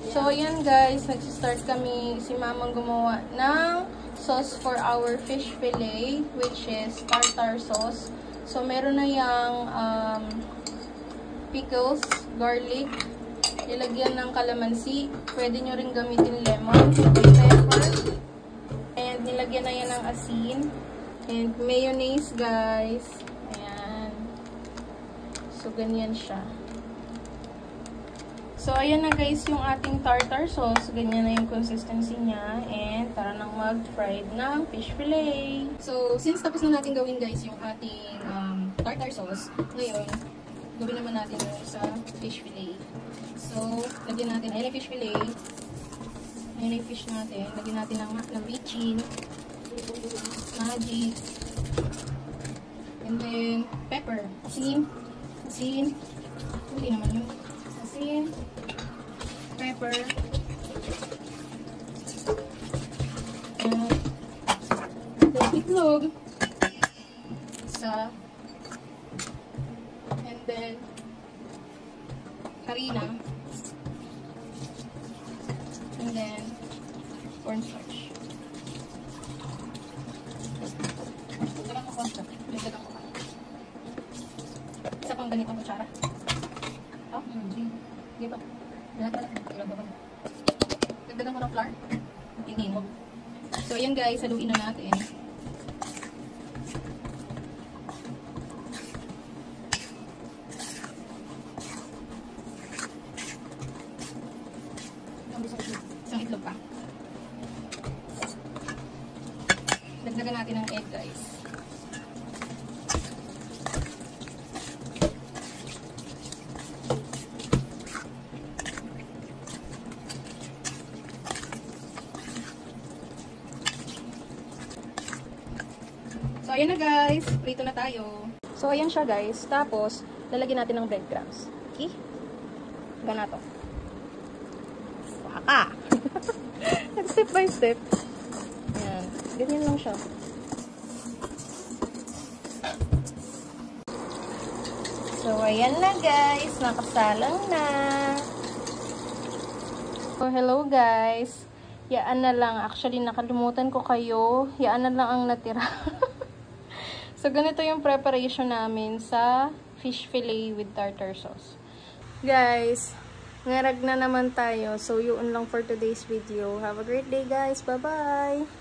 So, ayan guys, nagsistart kami si mamang gumawa ng sauce for our fish fillet, which is tartar sauce. So, meron na yung pickles, garlic, ilagyan ng kalamansi. Pwede nyo rin gamitin lemon, pepper, and nilagyan na yan ng asin. And mayonnaise guys. Ayan. So, ganyan siya. So, ayan na guys yung ating tartar sauce. Ganyan na yung consistency niya. And, tara nang mag-fried ng fish fillet. So, since tapos na natin gawin guys yung ating tartar sauce, ngayon, gawin naman natin yung sa fish fillet. So, lagyan natin, ayan yung fish fillet. Ayan yung fish natin. Lagyan natin ng vichin, magic, and then, pepper, asin, hindi naman yun. Asin, pepper, and itlog, isa, and then harina, and then cornstarch. Dagdagan ko cornstarch. Dagdagan ko pa. Isa pang ganitong kutsara. Oh, hindi pa. Dagdagan ko ng flour. Tingin mo. So, ayan guys, haluin na natin. Isang itlog pa. Dagdagan natin ng egg guys. So, ayan na guys. Prito na tayo. So, ayan siya guys. Tapos, lalagyan natin ng breadcrumbs. Okay? Ganato. Waka! Step by step. Ayan. Ganyan lang siya. So, ayan na guys. Nakasalang na. So, hello guys. Yaan na lang. Actually, nakalimutan ko kayo. Yaan na lang ang natira. So, ganito yung preparation namin sa fish fillet with tartar sauce. Guys, ngarag na naman tayo. So, yun lang for today's video. Have a great day, guys. Bye-bye!